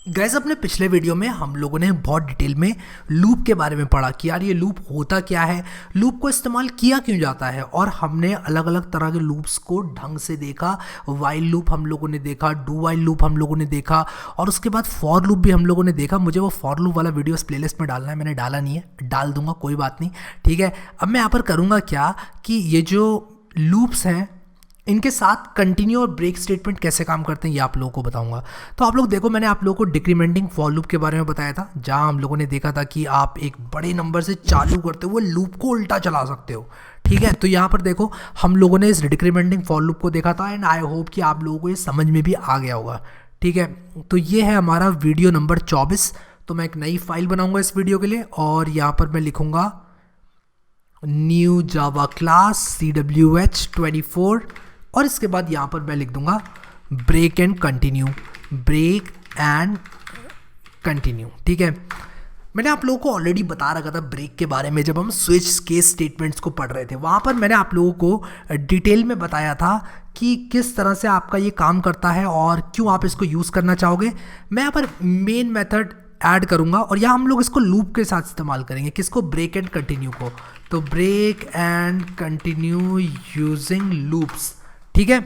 Gas अपने पिछले video में हम लोगों ने बहुत डिटेल में लूप के बारे में पढ़ा कि यार ये लूप होता क्या है, लूप को इस्तेमाल किया क्यों जाता है, और हमने अलग अलग तरह के लूप्स को ढंग से देखा। वाइल लूप हम लोगों ने देखा, डू वाइल लूप हम लोगों ने देखा, और उसके बाद फॉर लूप भी हम लोगों ने देखा। मुझे वो फॉर लूप वाला वीडियो इस प्लेलिस्ट में डालना है, मैंने डाला नहीं है, डाल दूंगा, कोई बात नहीं, ठीक है। अब मैं यहाँ पर करूँगा क्या कि ये जो लूप्स हैं इनके साथ कंटिन्यू और ब्रेक स्टेटमेंट कैसे काम करते हैं ये आप लोगों को बताऊंगा। तो आप लोग देखो, मैंने आप लोगों को डिक्रीमेंटिंग फॉर लूप के बारे में बताया था, जहां हम लोगों ने देखा था कि आप एक बड़े नंबर से चालू करते हुए लूप को उल्टा चला सकते हो, ठीक है। तो यहाँ पर देखो हम लोगों ने इस डिक्रीमेंटिंग फॉर लूप को देखा था, एंड आई होप कि आप लोगों को ये समझ में भी आ गया होगा, ठीक है। तो ये है हमारा वीडियो नंबर 24। तो मैं एक नई फाइल बनाऊंगा इस वीडियो के लिए, और यहाँ पर मैं लिखूंगा न्यू जावा क्लास CWH24, और इसके बाद यहाँ पर मैं लिख दूंगा break and continue, break and continue, ठीक है। मैंने आप लोगों को ऑलरेडी बता रखा था ब्रेक के बारे में, जब हम स्विच केस स्टेटमेंट्स को पढ़ रहे थे, वहाँ पर मैंने आप लोगों को डिटेल में बताया था कि किस तरह से आपका ये काम करता है और क्यों आप इसको यूज़ करना चाहोगे। मैं यहाँ पर मेन मेथड ऐड करूँगा, और यहाँ हम लोग इसको लूप के साथ इस्तेमाल करेंगे, किसको, ब्रेक एंड कंटिन्यू को। तो break and continue using loops, ठीक है।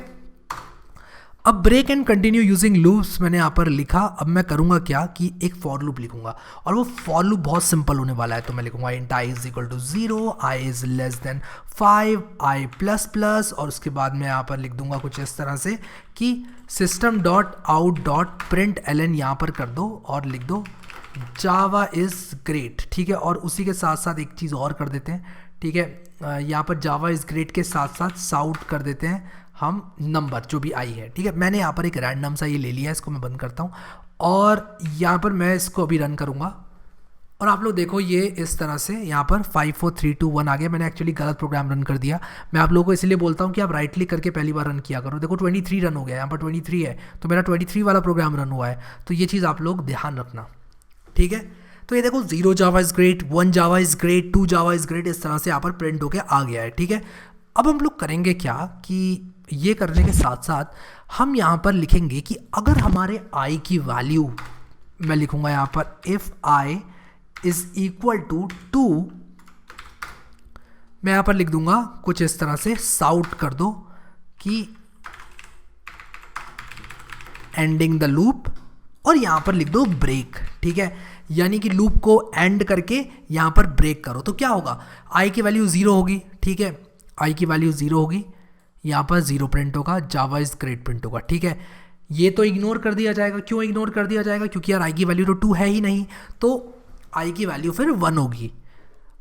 अब break and continue using loops मैंने यहाँ पर लिखा। अब मैं करूँगा क्या कि एक फॉर लूप लिखूंगा, और वो फॉर लूप बहुत सिंपल होने वाला है। तो मैं लिखूंगा int i is equal to 0, i is less than 5, i plus plus, और उसके बाद मैं यहाँ पर लिख दूंगा कुछ इस तरह से कि system dot out dot print ln यहाँ पर कर दो और लिख दो जावा इज़ ग्रेट, ठीक है। और उसी के साथ साथ एक चीज़ और कर देते हैं, ठीक है। यहाँ पर जावा इज़ ग्रेट के साथ साथ साउट कर देते हैं हम नंबर जो भी आई है, ठीक है। मैंने यहाँ पर एक रैंडम सा ये ले लिया है, इसको मैं बंद करता हूँ, और यहाँ पर मैं इसको अभी रन करूँगा, और आप लोग देखो ये इस तरह से यहाँ पर 5 4 3 2 1 आ गया। मैंने एक्चुअली गलत प्रोग्राम रन कर दिया। मैं आप लोगों को इसलिए बोलता हूँ कि आप राइट क्लिक करके पहली बार रन किया करो। देखो 23 रन हो गया, यहाँ पर 23 है, तो मेरा 23 वाला प्रोग्राम रन हुआ है। तो ये चीज़ आप लोग ध्यान रखना, ठीक है। तो ये देखो 0 जावा is great, 1 Java is great, 2 Java is great, इस तरह से यहाँ पर प्रिंट होके आ गया है, ठीक है। अब हम लोग करेंगे क्या कि ये करने के साथ साथ हम यहाँ पर लिखेंगे कि अगर हमारे i की वैल्यू, मैं लिखूंगा यहाँ पर if i is equal to 2, मैं यहाँ पर लिख दूंगा कुछ इस तरह से, साउट कर दो कि एंडिंग द लूप, और यहाँ पर लिख दो ब्रेक, ठीक है। यानी कि लूप को एंड करके यहाँ पर ब्रेक करो। तो क्या होगा, i की वैल्यू 0 होगी, ठीक है, i की वैल्यू 0 होगी, यहाँ पर 0 प्रिंट होगा, जावा इज़ ग्रेट प्रिंट होगा, ठीक है। ये तो इग्नोर कर दिया जाएगा। क्यों इग्नोर कर दिया जाएगा, क्योंकि यार i की वैल्यू तो 2 है ही नहीं, तो i की वैल्यू फिर 1 होगी।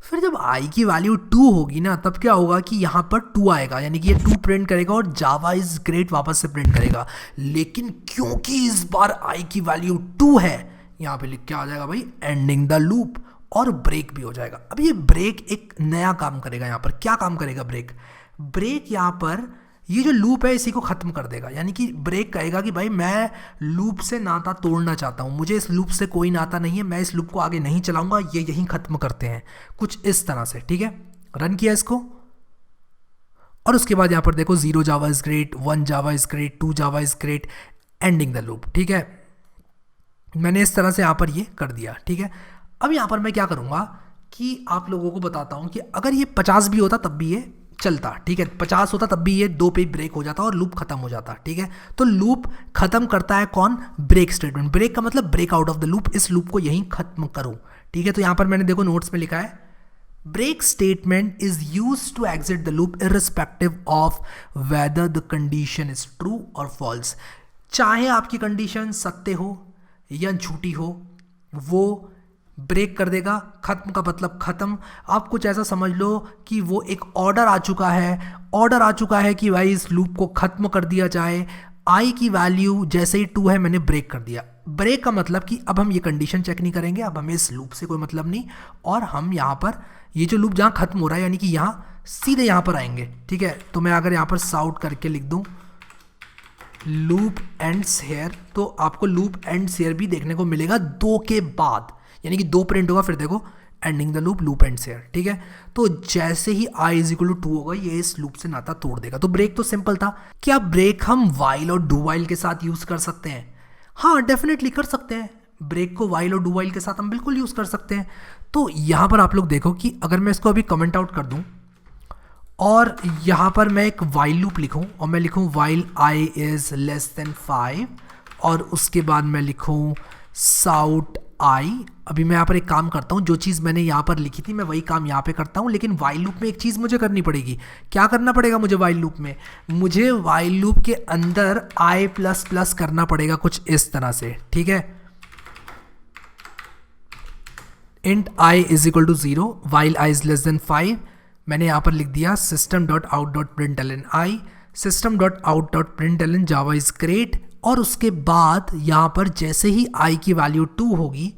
फिर जब i की वैल्यू 2 होगी ना, तब क्या होगा कि यहाँ पर 2 आएगा, यानी कि ये 2 प्रिंट करेगा और जावा इज़ ग्रेट वापस से प्रिंट करेगा। लेकिन क्योंकि इस बार i की वैल्यू 2 है, यहाँ पे लिख के आ जाएगा भाई एंडिंग द लूप, और ब्रेक भी हो जाएगा। अब ये ब्रेक एक नया काम करेगा। यहाँ पर क्या काम करेगा ब्रेक, ब्रेक यहाँ पर ये जो लूप है इसी को ख़त्म कर देगा। यानी कि ब्रेक कहेगा कि भाई मैं लूप से नाता तोड़ना चाहता हूँ, मुझे इस लूप से कोई नाता नहीं है, मैं इस लूप को आगे नहीं चलाऊंगा, ये यहीं ख़त्म करते हैं, कुछ इस तरह से, ठीक है। रन किया इसको, और उसके बाद यहाँ पर देखो 0 जावा is great, 1 Java is great, 2 Java is great, ending the loop, ठीक है। मैंने इस तरह से यहाँ पर ये कर दिया, ठीक है। अब यहाँ पर मैं क्या करूँगा कि आप लोगों को बताता हूँ कि अगर ये 50 भी होता तब भी ये चलता, ठीक है, 50 होता तब भी ये 2 पे ब्रेक हो जाता और लूप खत्म हो जाता, ठीक है। तो लूप खत्म करता है कौन, ब्रेक स्टेटमेंट। ब्रेक का मतलब break out of the loop, इस लूप को यहीं खत्म करो, ठीक है। तो यहाँ पर मैंने देखो नोट्स में लिखा है break statement is use to exit the loop irrespective of whether the condition is true और फॉल्स। चाहे आपकी कंडीशन सत्य हो या झूठी हो, वो ब्रेक कर देगा। खत्म का मतलब खत्म। आप कुछ ऐसा समझ लो कि वो एक ऑर्डर आ चुका है, ऑर्डर आ चुका है कि भाई इस लूप को खत्म कर दिया जाए। i की वैल्यू जैसे ही 2 है, मैंने ब्रेक कर दिया। ब्रेक का मतलब कि अब हम ये कंडीशन चेक नहीं करेंगे, अब हमें इस लूप से कोई मतलब नहीं, और हम यहाँ पर ये जो लूप जहाँ खत्म हो रहा है, यानी कि यहाँ सीधे यहाँ पर आएंगे, ठीक है। तो मैं अगर यहाँ पर साउट करके लिख दूँ लूप एंड्स हेयर, तो आपको लूप एंड्स हेयर भी देखने को मिलेगा 2 के बाद, यानी कि 2 प्रिंट होगा। फिर देखो ending the loop, loop ends here, ठीक है। तो जैसे ही i इज इक्वल टू 2 होगा ये इस लूप से नाता तोड़ देगा। तो ब्रेक तो सिंपल था। क्या ब्रेक हम वाइल और डू वाइल के साथ यूज कर सकते हैं? हाँ, डेफिनेटली कर सकते हैं। ब्रेक को वाइल और डू वाइल के साथ हम बिल्कुल यूज कर सकते हैं। तो यहां पर आप लोग देखो कि अगर मैं इसको अभी कमेंट आउट कर दूं और यहाँ पर मैं एक वाइल लूप लिखूँ और मैं लिखूँ while i is less than 5 और उसके बाद मैं लिखूँ साउट i। अभी मैं यहाँ पर एक काम करता हूँ, जो चीज़ मैंने यहाँ पर लिखी थी मैं वही काम यहाँ पे करता हूँ, लेकिन वाइल लूप में एक चीज़ मुझे करनी पड़ेगी। क्या करना पड़ेगा मुझे वाइल लूप में? मुझे वाइल लूप के अंदर i प्लस प्लस करना पड़ेगा कुछ इस तरह से, ठीक है। Int i is equal to 0 while i is less than 5। मैंने यहाँ पर लिख दिया system.out.println i, system.out.println java is great। और उसके बाद यहाँ पर जैसे ही i की वैल्यू 2 होगी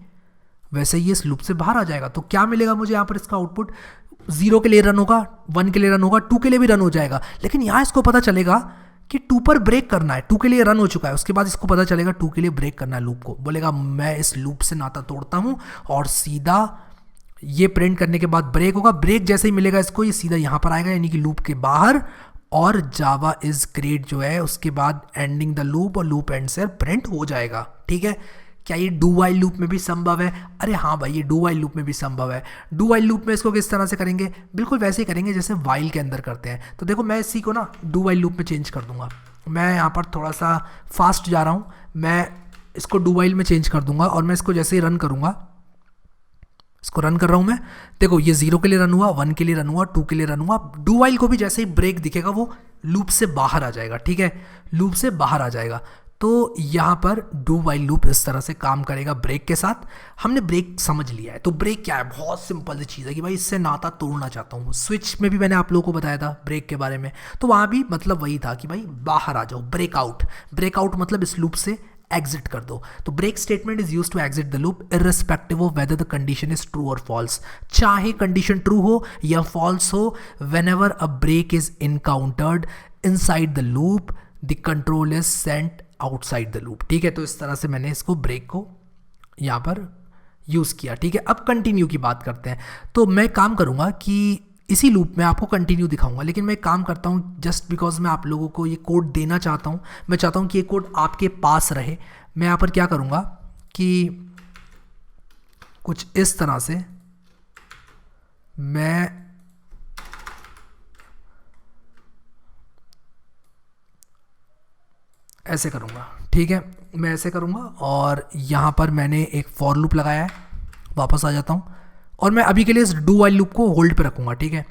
वैसे ही इस लूप से बाहर आ जाएगा। तो क्या मिलेगा मुझे यहाँ पर? इसका आउटपुट 0 के लिए रन होगा, 1 के लिए रन होगा, 2 के लिए भी रन हो जाएगा। लेकिन यहाँ इसको पता चलेगा कि 2 पर ब्रेक करना है, 2 के लिए रन हो चुका है। उसके बाद इसको पता चलेगा 2 के लिए ब्रेक करना है लूप को। बोलेगा मैं इस लूप से नाता तोड़ता हूँ और सीधा ये प्रिंट करने के बाद ब्रेक होगा। ब्रेक जैसे ही मिलेगा इसको ये सीधा यहाँ पर आएगा यानी कि लूप के बाहर, और जावा इज ग्रेट जो है उसके बाद एंडिंग द लूप और लूप एंड से प्रिंट हो जाएगा, ठीक है। क्या ये डू वाइल लूप में भी संभव है? अरे हाँ भाई, ये डू वाइल लूप में भी संभव है। डू वाइल लूप में इसको किस तरह से करेंगे? बिल्कुल वैसे ही करेंगे जैसे वाइल के अंदर करते हैं। तो देखो मैं इसी को ना डू वाइल लूप में चेंज कर दूंगा। मैं यहाँ पर थोड़ा सा फास्ट जा रहा हूँ, मैं इसको डू वाइल में चेंज कर दूंगा और मैं इसको जैसे ही रन करूँगा, इसको रन कर रहा हूँ मैं, देखो ये 0 के लिए रन हुआ, 1 के लिए रन हुआ, 2 के लिए रन हुआ। डू वाइल को भी जैसे ही ब्रेक दिखेगा वो लूप से बाहर आ जाएगा, ठीक है, लूप से बाहर आ जाएगा। तो यहाँ पर डू वाइल लूप इस तरह से काम करेगा ब्रेक के साथ। हमने ब्रेक समझ लिया है। तो ब्रेक क्या है? बहुत सिंपल सी चीज़ है कि भाई इससे नाता तोड़ना चाहता हूँ। स्विच में भी मैंने आप लोगों को बताया था ब्रेक के बारे में, तो वहाँ भी मतलब वही था कि भाई बाहर आ जाओ, ब्रेकआउट। ब्रेकआउट मतलब इस लूप से एग्जिट कर दो। तो break statement is use to exit the loop irrespective of whether the condition is true और फॉल्स। चाहे कंडीशन ट्रू हो या फॉल्स हो, whenever a break is encountered inside the loop the control is sent outside the loop, ठीक है। तो इस तरह से मैंने इसको ब्रेक को यहाँ पर यूज़ किया, ठीक है। अब कंटिन्यू की बात करते हैं। तो मैं काम करूँगा कि इसी लूप में आपको कंटिन्यू दिखाऊंगा, लेकिन मैं काम करता हूँ जस्ट बिकॉज मैं आप लोगों को ये कोड देना चाहता हूँ। मैं चाहता हूँ कि ये कोड आपके पास रहे। मैं यहाँ पर क्या करूँगा कि कुछ इस तरह से मैं ऐसे करूँगा, ठीक है। मैं ऐसे करूँगा और यहाँ पर मैंने एक फॉर लूप लगाया है। वापस आ जाता हूँ और मैं अभी के लिए इस डू वाइल लूप को होल्ड पे रखूँगा, ठीक है।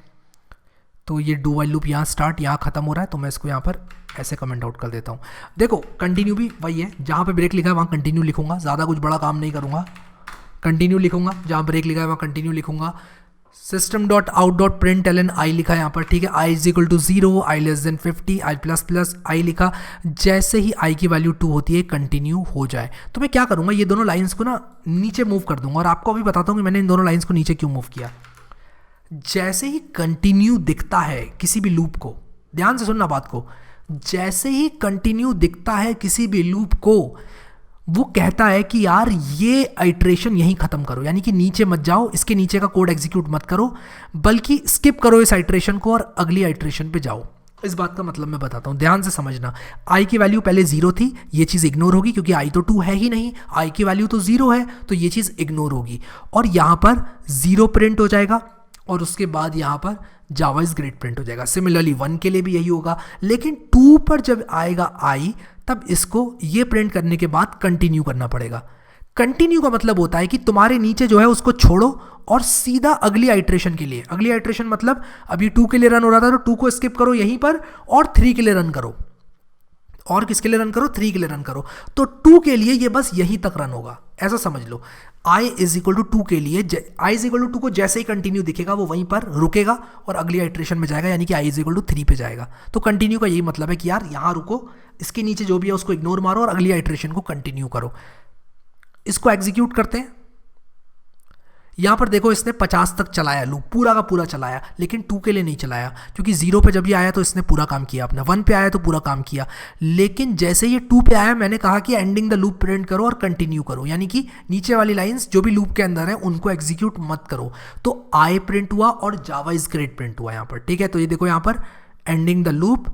तो ये डू वाइल लूप यहाँ स्टार्ट, यहाँ ख़त्म हो रहा है, तो मैं इसको यहाँ पर ऐसे कमेंट आउट कर देता हूँ। देखो कंटिन्यू भी वही है, जहाँ पे ब्रेक लिखा है वहाँ कंटिन्यू लिखूँगा, ज़्यादा कुछ बड़ा काम नहीं करूँगा। कंटिन्यू लिखूँगा, जहाँ ब्रेक लिखा है वहाँ कंटिन्यू लिखूँगा। system.out.println i लिखा है यहाँ पर, ठीक है। i is equal to 0, i less than 50, i plus plus i लिखा। जैसे ही i की वैल्यू 2 होती है कंटिन्यू हो जाए, तो मैं क्या करूँगा, ये दोनों लाइंस को ना नीचे मूव कर दूंगा और आपको अभी बताता हूँ कि मैंने इन दोनों लाइंस को नीचे क्यों मूव किया। जैसे ही कंटिन्यू दिखता है किसी भी लूप को, ध्यान से सुनना बात को, जैसे ही कंटिन्यू दिखता है किसी भी लूप को, वो कहता है कि यार ये आइट्रेशन यहीं खत्म करो, यानी कि नीचे मत जाओ, इसके नीचे का कोड एग्जीक्यूट मत करो, बल्कि स्किप करो इस आइट्रेशन को और अगली आइट्रेशन पे जाओ। इस बात का मतलब मैं बताता हूँ, ध्यान से समझना। i की वैल्यू पहले 0 थी, ये चीज़ इग्नोर होगी क्योंकि i तो 2 है ही नहीं, i की वैल्यू तो 0 है, तो ये चीज़ इग्नोर होगी और यहाँ पर 0 प्रिंट हो जाएगा और उसके बाद यहाँ पर जावा इज ग्रेट प्रिंट हो जाएगा। सिमिलरली 1 के लिए भी यही होगा, लेकिन 2 पर जब आएगा i तब इसको ये प्रिंट करने के बाद कंटिन्यू करना पड़ेगा। कंटिन्यू का मतलब होता है कि तुम्हारे नीचे जो है उसको छोड़ो और सीधा अगली आइट्रेशन के लिए, अगली आइट्रेशन मतलब अभी 2 के लिए रन हो रहा था तो 2 को स्किप करो यहीं पर और 3 के लिए रन करो, और किसके लिए रन करो, 3 के लिए रन करो। तो 2 के लिए ये बस यहीं तक रन होगा, ऐसा समझ लो। i इज इक्वल टू 2 के लिए, i इज इक्वल टू 2 को जैसे ही कंटिन्यू दिखेगा वो वहीं पर रुकेगा और अगली आइट्रेशन में जाएगा, यानी कि i इज इक्वल टू 3 पे जाएगा। तो कंटिन्यू का यही मतलब है कि यार यहाँ रुको, इसके नीचे जो भी है उसको इग्नोर मारो और अगली आइट्रेशन को कंटिन्यू करो। इसको एग्जीक्यूट करते हैं। यहाँ पर देखो इसने 50 तक चलाया लूप, पूरा का पूरा चलाया, लेकिन 2 के लिए नहीं चलाया क्योंकि 0 पे जब ये आया तो इसने पूरा काम किया अपना, 1 पे आया तो पूरा काम किया, लेकिन जैसे ये 2 पे आया मैंने कहा कि एंडिंग द लूप प्रिंट करो और कंटिन्यू करो, यानी कि नीचे वाली लाइंस जो भी लूप के अंदर है उनको एग्जीक्यूट मत करो। तो आई प्रिंट हुआ और जावा इज ग्रेट प्रिंट हुआ यहाँ पर, ठीक है। तो ये देखो यहाँ पर ending the loop,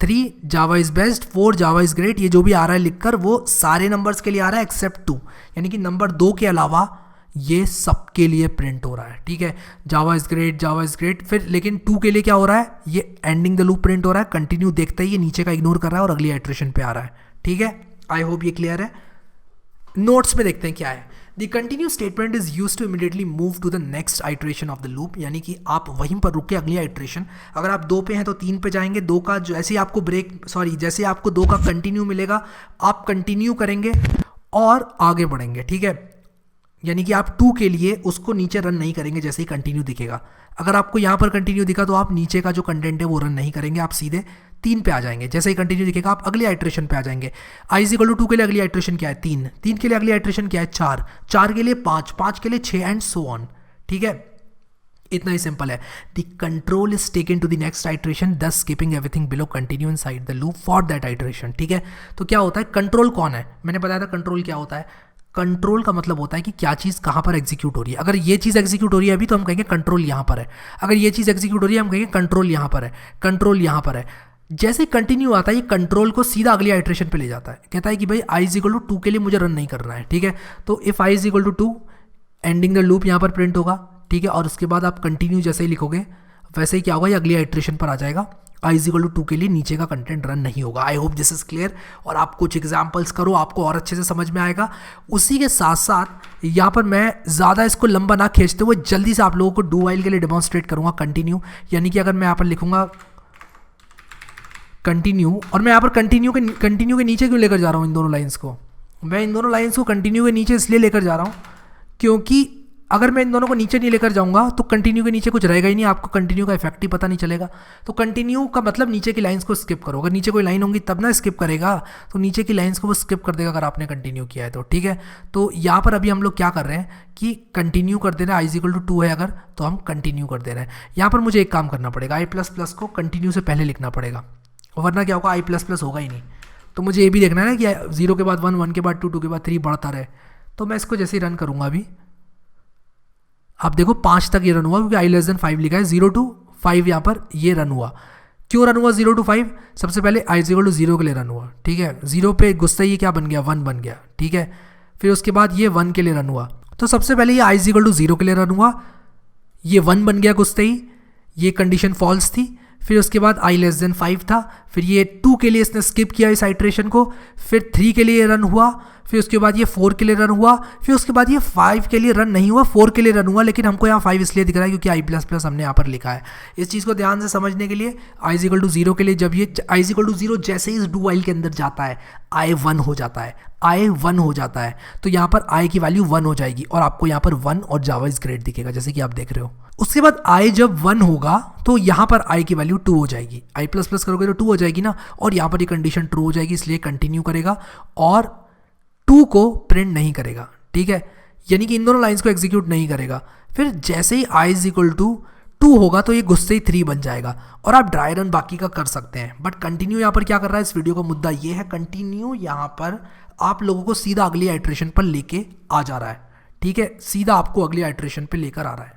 3 Java is best, 4 Java is great, ये जो भी आ रहा है लिखकर वो सारे नंबर्स के लिए आ रहा है एक्सेप्ट 2, यानी कि नंबर 2 के अलावा ये सबके लिए प्रिंट हो रहा है, ठीक है। Java is great, Java is great, फिर लेकिन 2 के लिए क्या हो रहा है, ये एंडिंग द लूप प्रिंट हो रहा है, कंटिन्यू देखते ही ये नीचे का इग्नोर कर रहा है और अगली आइटरेशन पे आ रहा है, ठीक है। आई होप ये क्लियर है। नोट्स में देखते हैं क्या है। The continue statement is use to immediately move to the next iteration of the loop, यानी कि आप वहीं पर रुक के अगली आइटरेशन, अगर आप 2 पे हैं तो 3 पे जाएंगे, 2 का जैसे ही आपको जैसे आपको 2 का कंटिन्यू मिलेगा आप कंटिन्यू करेंगे और आगे बढ़ेंगे, ठीक है। यानी कि आप 2 के लिए उसको नीचे रन नहीं करेंगे जैसे ही कंटिन्यू दिखेगा। अगर आपको यहाँ पर कंटिन्यू दिखा तो आप नीचे का जो कंटेंट है वो रन नहीं करेंगे, आप सीधे 3 पे आ जाएंगे। जैसे ही कंटिन्यू दिखेगा आप अगली आइटरेशन पे आ जाएंगे। i इज इक्वल टू 2 के लिए अगली आइटरेशन क्या है, 3, 3 के लिए अगली आइटरेशन क्या है, 4, 4 के लिए 5, 5 के लिए 6 एंड सो ऑन, ठीक है। इतना ही सिंपल है। The control is taken to the next iteration thus skipping everything below continue inside the loop for that iteration, ठीक है। तो क्या होता है, कंट्रोल कौन है, मैंने बताया था कंट्रोल क्या होता है। कंट्रोल का मतलब होता है कि क्या चीज़ कहाँ पर एग्जीक्यूट हो रही है। अगर ये चीज़ एग्जीक्यूट हो रही है अभी तो हम कहेंगे कंट्रोल यहाँ पर है, अगर ये चीज़ एग्जीक्यूट हो रही है हम कहेंगे कंट्रोल यहाँ पर है, कंट्रोल यहाँ पर है। जैसे कंटिन्यू आता है ये कंट्रोल को सीधा अगली आइटरेशन पे ले जाता है, कहता है कि भाई i इज इक्वल टू 2 के लिए मुझे रन नहीं करना है, ठीक है। तो if i is equal to 2 ending the loop यहाँ पर प्रिंट होगा, ठीक है। और उसके बाद आप कंटिन्यू जैसे ही लिखोगे वैसे ही क्या होगा, ये अगली आइटरेशन पर आ जाएगा। i इज इक्वल टू 2 के लिए नीचे का कंटेंट रन नहीं होगा। I hope this is clear. और आप कुछ एग्जाम्पल्स करो, आपको और अच्छे से समझ में आएगा। उसी के साथ साथ यहाँ पर मैं ज़्यादा इसको लंबा ना खींचते हुए जल्दी से आप लोगों को डू वाइल के लिए डेमोन्स्ट्रेट करूँगा कंटिन्यू। यानी कि अगर मैं यहाँ पर लिखूँगा कंटिन्यू और मैं यहाँ पर कंटिन्यू के नीचे क्यों लेकर जा रहा हूँ इन दोनों लाइंस को, मैं इन दोनों लाइंस को कंटिन्यू के नीचे इसलिए लेकर जा रहा हूँ क्योंकि अगर मैं इन दोनों को नीचे नहीं लेकर जाऊंगा तो कंटिन्यू के नीचे कुछ रहेगा ही नहीं, आपको कंटिन्यू का इफेक्ट ही पता नहीं चलेगा। तो कंटिन्यू का मतलब नीचे की लाइंस को स्किप करो, अगर नीचे कोई लाइन होंगी तब ना स्किप करेगा, तो नीचे की लाइंस को वो स्किप कर देगा अगर आपने कंटिन्यू किया है तो, ठीक है। तो यहाँ पर अभी हम लोग क्या कर रहे हैं कि कंटिन्यू कर दे रहे हैं, i इज इक्वल टू 2 है अगर तो हम कंटिन्यू कर दे रहे हैं। यहाँ पर मुझे एक काम करना पड़ेगा, i प्लस प्लस को कंटिन्यू से पहले लिखना पड़ेगा, वरना क्या होगा, i प्लस प्लस होगा ही नहीं। तो मुझे ये भी देखना है ना कि 0 के बाद 1, 1 के बाद 2, 2 के बाद 3 बढ़ता रहे। तो मैं इसको जैसे ही रन करूँगा अभी आप देखो 5 तक ये रन हुआ क्योंकि i लेस देन 5 लिखा है, 0 to 5 यहाँ पर ये रन हुआ। क्यों रन हुआ 0 to 5, सबसे पहले i इज इक्वल टू 0 के लिए रन हुआ, ठीक है। 0 पे गुस्सा ये क्या बन गया, 1 बन गया, ठीक है। फिर उसके बाद ये 1 के लिए रन हुआ, तो सबसे पहले ये i इज इक्वल टू 0 के लिए रन हुआ, ये 1 बन गया गुस्से ही, ये कंडीशन फॉल्स थी। फिर उसके बाद i लेस देन 5 था, फिर ये 2 के लिए इसने स्किप किया इस आइट्रेशन को, फिर 3 के लिए रन हुआ, फिर उसके बाद ये 4 के लिए रन हुआ, फिर उसके बाद ये 5 के लिए रन नहीं हुआ, 4 के लिए रन हुआ, लेकिन हमको यहाँ 5 इसलिए दिख रहा है क्योंकि i प्लस प्लस हमने यहाँ पर लिखा है। इस चीज़ को ध्यान से समझने के लिए i इज इक्वल टू 0 के लिए जब ये i इज इक्वल टू 0 जैसे ही इस डू वाइल के अंदर जाता है i 1 हो जाता है, i 1 हो जाता है, तो यहाँ पर i की वैल्यू 1 हो जाएगी और आपको यहाँ पर 1 और जावा इज ग्रेट दिखेगा जैसे कि आप देख रहे हो। उसके बाद i जब 1 होगा तो यहाँ पर i की वैल्यू 2 हो जाएगी, i प्लस प्लस करोगे तो 2 हो जाएगी ना, और यहाँ पर ये कंडीशन ट्रू हो जाएगी इसलिए कंटिन्यू करेगा और 2 को प्रिंट नहीं करेगा, ठीक है। यानी कि इन दोनों लाइंस को एग्जीक्यूट नहीं करेगा। फिर जैसे ही i इज इक्वल टू 2 होगा तो ये गुस्से ही 3 बन जाएगा और आप ड्राई रन बाकी का कर सकते हैं। बट कंटिन्यू यहाँ पर क्या कर रहा है, इस वीडियो का मुद्दा ये है, कंटिन्यू यहाँ पर आप लोगों को सीधा अगली आइट्रेशन पर लेके आ जा रहा है, ठीक है, सीधा आपको अगली आइट्रेशन पर लेकर आ रहा है।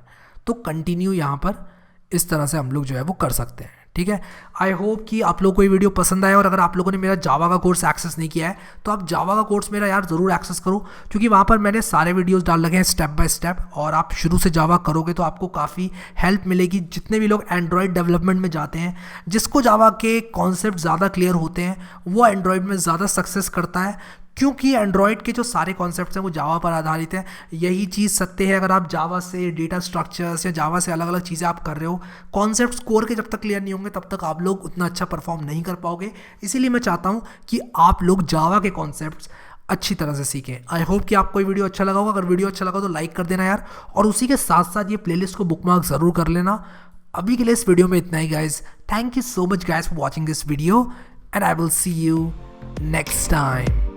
तो कंटिन्यू यहाँ पर इस तरह से हम लोग जो है वो कर सकते हैं, ठीक है। आई होप कि आप लोगों को ये वीडियो पसंद आया और अगर आप लोगों ने मेरा जावा का कोर्स एक्सेस नहीं किया है तो आप जावा का कोर्स मेरा यार ज़रूर एक्सेस करो, क्योंकि वहाँ पर मैंने सारे वीडियोस डाल लगे हैं स्टेप बाय स्टेप, और आप शुरू से जावा करोगे तो आपको काफ़ी हेल्प मिलेगी। जितने भी लोग एंड्रॉयड डेवलपमेंट में जाते हैं, जिसको जावा के कॉन्सेप्ट ज़्यादा क्लियर होते हैं वो एंड्रॉयड में ज़्यादा सक्सेस करता है, क्योंकि एंड्रॉयड के जो सारे कॉन्सेप्ट्स हैं वो जावा पर आधारित हैं। यही चीज़ सत्य है अगर आप जावा से डेटा स्ट्रक्चर्स या जावा से अलग अलग चीज़ें आप कर रहे हो, कॉन्सेप्ट्स कोर के जब तक क्लियर नहीं होंगे तब तक आप लोग उतना अच्छा परफॉर्म नहीं कर पाओगे। इसीलिए मैं चाहता हूँ कि आप लोग जावा के कॉन्सेप्ट्स अच्छी तरह से सीखें। आई होप कि आपको ये वीडियो अच्छा लगा होगा। अगर वीडियो अच्छा लगा तो लाइक कर देना यार, और उसी के साथ साथ ये प्लेलिस्ट को बुकमार्क ज़रूर कर लेना। अभी के लिए इस वीडियो में इतना ही guys. Thank you so much guys for watching this video and I will see you next time.